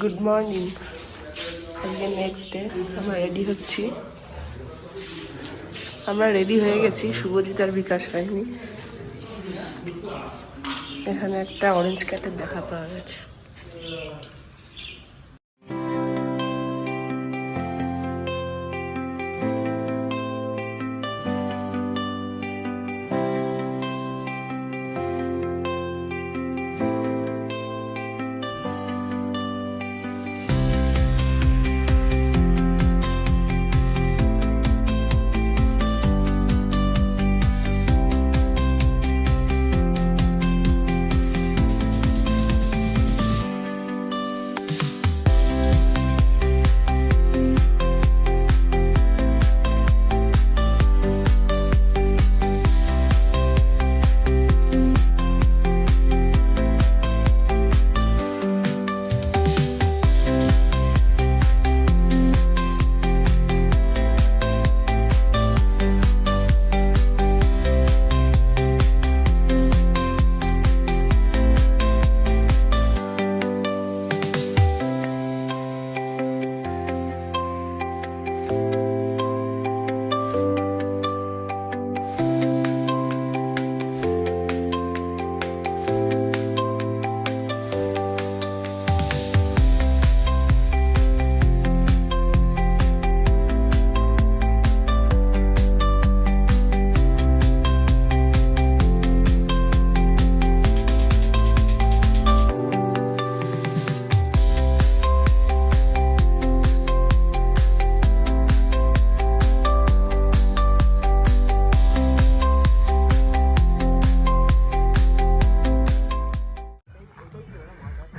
Good morning. আজকে next day আমরা ready হচ্ছি। আমরা রেডি হয়ে গেছি, শুভজিৎ আর বিকাশ হয়নি। এখানে একটা অরেঞ্জ ক্যাটের দেখা পাওয়া গেছে।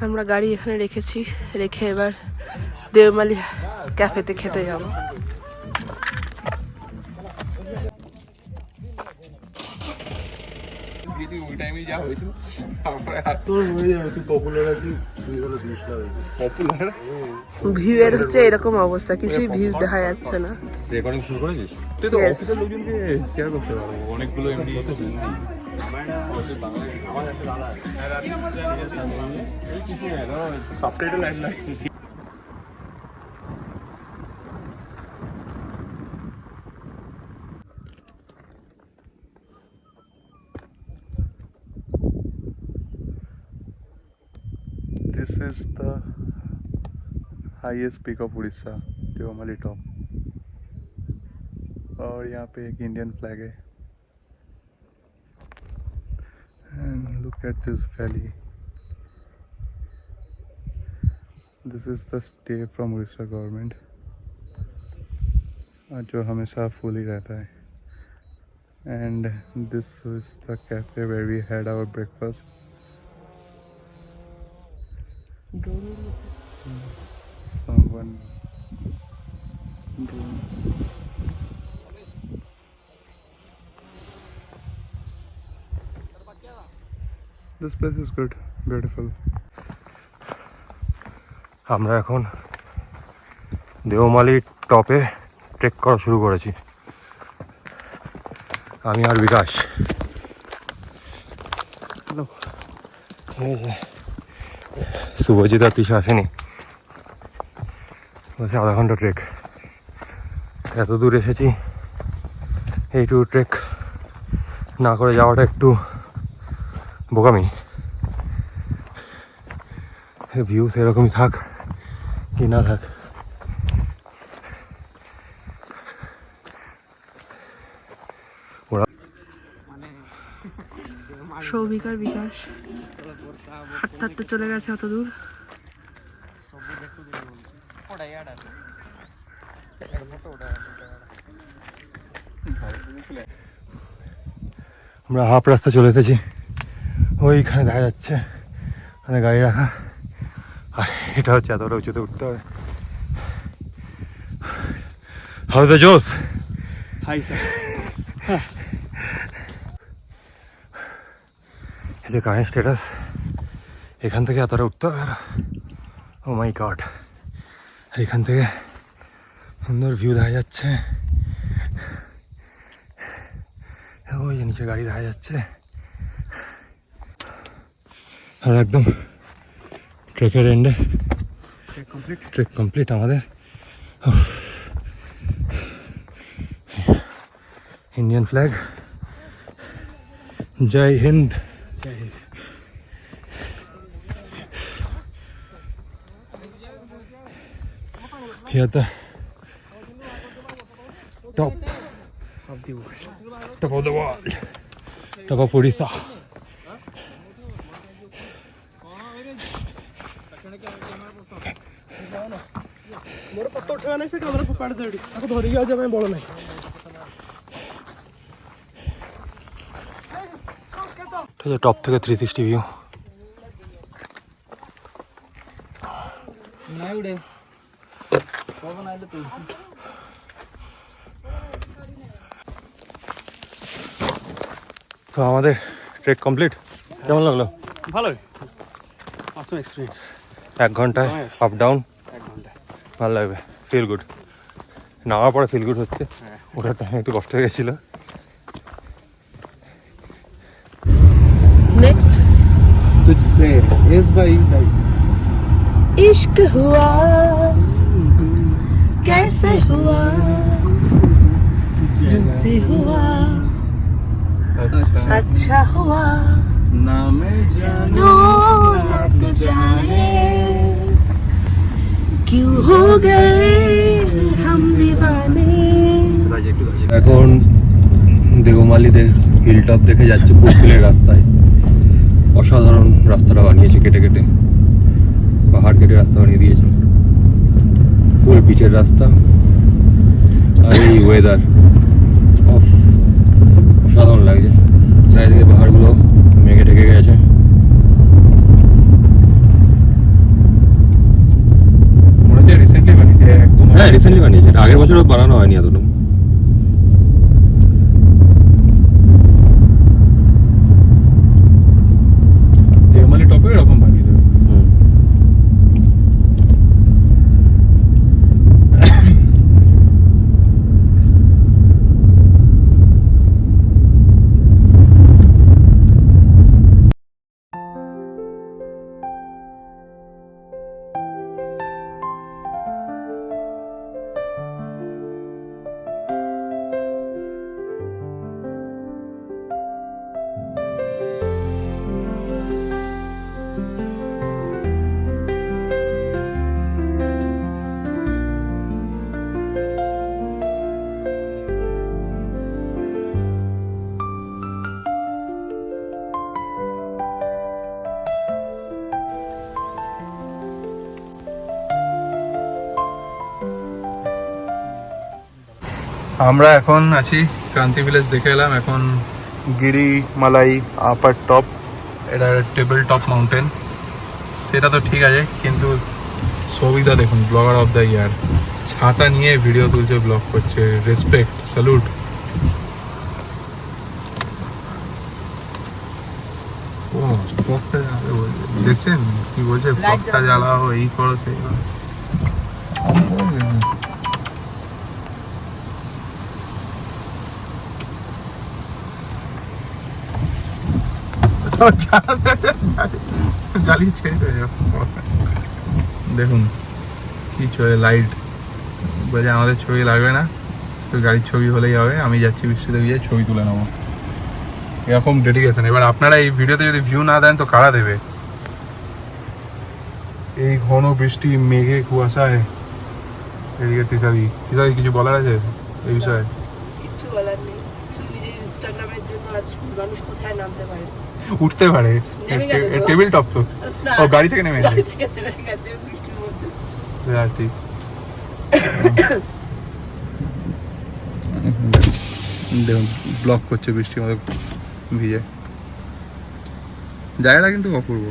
আমরা গাড়ি এখানে রেখেছি, রেখে এবার দেওমালি ক্যাফেতে খেতে যাব। ভিউয়ের হচ্ছে এরকম অবস্থা, কিছুই ভিউ দেখা যাচ্ছে না। রেকর্ডিং শুরু করেছিস? তুই তো অফিসের লোকজনকে শেয়ার করতে পারবো, অনেকগুলো এমনি সাবটাইটেল অ্যাড লাগে। This is the highest peak of Odisha, Devmali top. और यहाँ पे एक इंडियन फ्लैग है। And look at this valley. This is the stay from Odisha government, जो हमेशा फुल ही रहता है। And this is the cafe where we had our breakfast. Someone drone. This place is good, beautiful. আমরা এখন দেওমালি টপে trek করা শুরু করেছি, আমি আর বিকাশ। শুভজিৎ আর তিশা আসেনি, বলছে আধা ঘন্টা ট্রেক। এত দূর এসেছি, এইটুকু ট্রেক না করে যাওয়াটা একটু বোকামি। ভিউ সেরকমই থাক কি না থাক, সৌভিক আর বিকাশ হাঁটতে হাঁটতে চলে গেছে অত দূর। আমরা হাফ রাস্তা চলে এসেছি, ওইখানে দেখা যাচ্ছে ওখানে গাড়ি রাখা, আর এটা হচ্ছে এতটা উঁচুতে উঠতে হবে। হাউ ইজ দ্য জোস? Hi sir. এই যে কারেন্ট স্ট্যাটাস, এখান থেকে এতটা উঠতে হবে। ও মাই গড, এখান থেকে সুন্দর ভিউ দেখা যাচ্ছে, ওই যে নিচে গাড়ি দেখা যাচ্ছে। আর একদম ট্রেকের এন্ডে ট্রেক কমপ্লিট আমাদের। ইন্ডিয়ান ফ্ল্যাগ, জয় হিন্দ। Here the top of the world, top of the world, top of Odisha. ମୋର ଫଟୋ ଉଠେଇବା ନାହିଁ, ସେ କ୍ୟାମେରା ଫୋପାଡ଼ି ଦେ ଏଠି, ତାକୁ ଧରିକି ଆଉ ଯିବା ପାଇଁ ବଳ ନାହିଁ। ঠিক আছে, টপ থেকে 360 ভিউ। তো আমাদের ট্রেক কমপ্লিট। কেমন লাগলো? ভালোই, অসম এক্সপিরিয়েন্স। 1 ঘন্টায় আপ ডাউন, 1 ঘন্টা ভালো লাগবে, ফিল গুড। নামার পরে ফিল গুড হচ্ছে, ওঠার টাইম একটু কষ্ট হয়ে গেছিলো। नेक्स्ट तुझसे इस भाई इश्क हुआ कैसे हुआ, जिनसे हुआ अच्छा हुआ, ना मैं नो ना तू जाने क्यों हो गए हम दीवाने। এখন দেওমালিদের হিল টপ দেখে যাচ্ছে পুকুরের রাস্তায়। অসাধারণ রাস্তাটা বানিয়েছে, কেটে কেটে পাহাড় কেটে রাস্তা বানিয়ে দিয়েছে, ফুল পিচের রাস্তা। আর এই ওয়েদার অসাধারণ লাগছে, চারিদিকে পাহাড়গুলো মেঘে ঢেকে গেছে। মনে হচ্ছে রিসেন্টলি বানিয়েছে একদম। হ্যাঁ, রিসেন্টলি বানিয়েছে, আগের বছরও বানানো হয়নি এতটুকু। দেওমালি টপে এরকম বানিয়ে দেবে। আমরা এখন আছি ক্রান্তি ভিলেজ, দেখে এলাম। এখন গিরি মালাই আপার টপ, এটা টেবিল টপ মাউন্টেন। সেটা তো ঠিক আছে, কিন্তু সবিতা দেখুন, ব্লগার অফ দ্য ইয়ার, ছাতা নিয়ে ভিডিও তুলছে, ব্লগ করছে। Respect, salute. ও ফকটা জ্বালাবে বলছে, দেখছেন কি বলছে, ফকটা জ্বালাও, এই করো সেই করো। জ্বালিয়ে ছেড়ে দেবে। দেখুন কি চলে, লাইট বলছে আমাদের ছবি লাগবে না, তো গাড়ির ছবি হলেই হবে, আমি যাচ্ছি বৃষ্টিতে গিয়ে ছবি তুলে নেবো। এরকম ডেডিকেশন। এবার আপনারা এই ভিডিওতে যদি ভিউ না দেন তো কারা দেবে? এই ঘন বৃষ্টি, মেঘে, কুয়াশায়। এদিকে তিসাদি কিছু বলার আছে এই বিষয়ে? কিচ্ছু বলার নেই, শুধু নিজের ইনস্টাগ্রামের জন্য আজ মানুষ কোথায় নামতে পারে, উঠতে পারে। নেমে গেছে তো। টেবিল টপ তো, না, ও গাড়ি থেকে নেমে গাড়ি থেকে নেমে গেছে বৃষ্টির মধ্যে। হ্যাঁ ঠিক। দেখুন ব্লক করছে বৃষ্টির মধ্যে ভিজে, জায়গাটা কিন্তু অপূর্ব।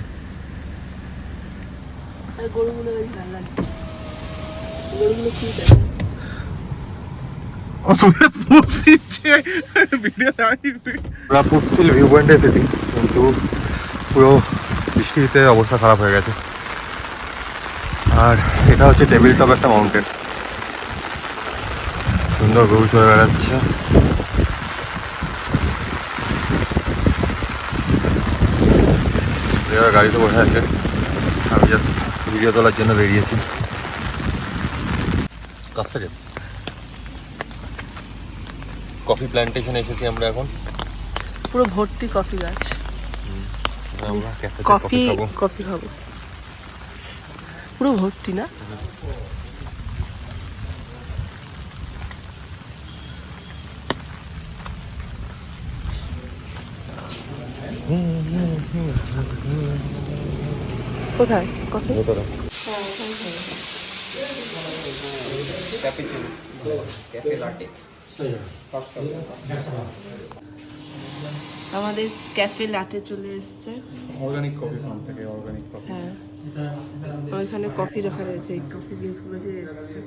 আর গরুগুলো বেশ ভালো লাগে, গরুগুলো কি আছে আমরা ফুটসিল ভিউ পয়েন্টে এসেছি, কিন্তু পুরো বৃষ্টিতে অবস্থা খারাপ হয়ে গেছে। আর এটা হচ্ছে টেবিল টপ একটা মাউন্টেন, সুন্দর গরু চলে বেড়াচ্ছে। এবার গাড়িতে বসে আছে, আমি জাস্ট ভিডিও তোলার জন্য বেরিয়েছি কাছ থেকে। কফি প্ল্যান্টেশনে এসেছি আমরা এখন। পুরো ভর্তি কফি গাছ। আমরা ক্যাফেতে কফি খাবো। কফি খাবো পুরো ভর্তি না? কোথায় কফি? ভেতরে। আমাদের ক্যাফে লাটে চলে এসেছে। অর্গানিক কফি ফার্ম থেকে অর্গানিক কফি। হ্যাঁ, ওইখানে কফি রাখা রয়েছে, এই কফি বিনসগুলো দিয়ে এসেছে।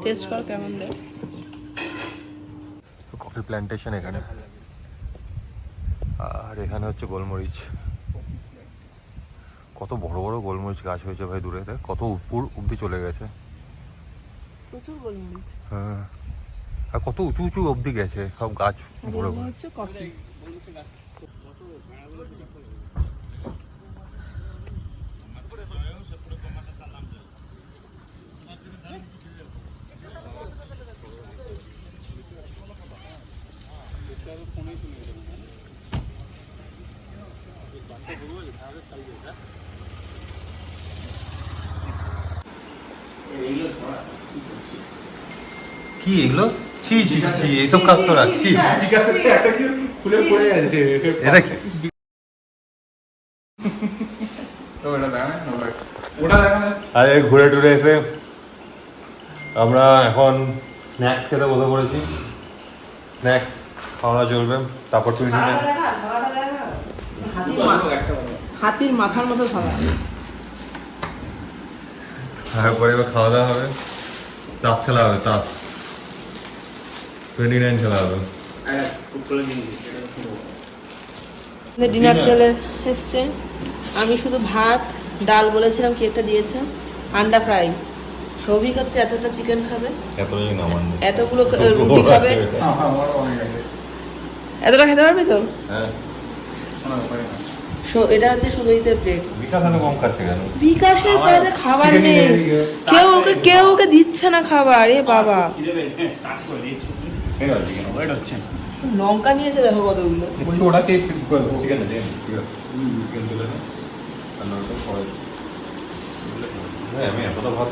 টেস্ট কর কেমন দেয়। কফি প্ল্যান্টেশন এখানে, আর এখানে হচ্ছে গোলমরিচ। কত বড় বড় গোলমরিচ গাছ হয়েছে ভাই, দূরেতে কত উপর অব্দি চলে গেছে। প্রচুর গোলমরিচ। হ্যাঁ, আর কত উঁচু উঁচু অব্দি গেছে সব গাছ ভরে ভরে। হচ্ছে কফি। কি এগুলো? ছি ছি ছি, এইসব কাজ তো রাখছি। খুলে পড়ে আছে এটা কি? তো এটা দেখা না ওটা দেখা যাচ্ছে। আরে ঘুরে টুরে এসে আমরা এখন স্ন্যাক্স খেতে বসে পড়েছি। স্ন্যাক্স খাওয়া চলবে, তারপর তুই হাতির মাথার মতো ভাঙা। তারপরে এবার খাওয়া দাওয়া হবে, তাস খেলা হবে, তাস 29 খেলা হবে। ডিনার চলে এসছে। আমি শুধু ভাত ডাল বলেছিলাম, কি একটা দিয়েছে, আন্ডা ফ্রাই। সৌভিক হচ্ছে এতটা চিকেন খাবে, এতটাই নামান এতগুলো রুটি খাবে। এতটা খেতে পারবি তো? হ্যাঁ, এটা হচ্ছে সুদয়িতের প্লেট। বিকাশ এত কম খাচ্ছে কেন? বিকাশের পাড়াতে খাবার chicken নেই, নিয়ে গিয়ে। কেউ ওকে দিচ্ছে না খাবার। এ বাবা, লঙ্কা নিয়েছে দেখো কতগুলো। ওটাকে চিকেন তুলে না, আর নয়তো সবাই। হ্যাঁ, আমি এতটা ভাত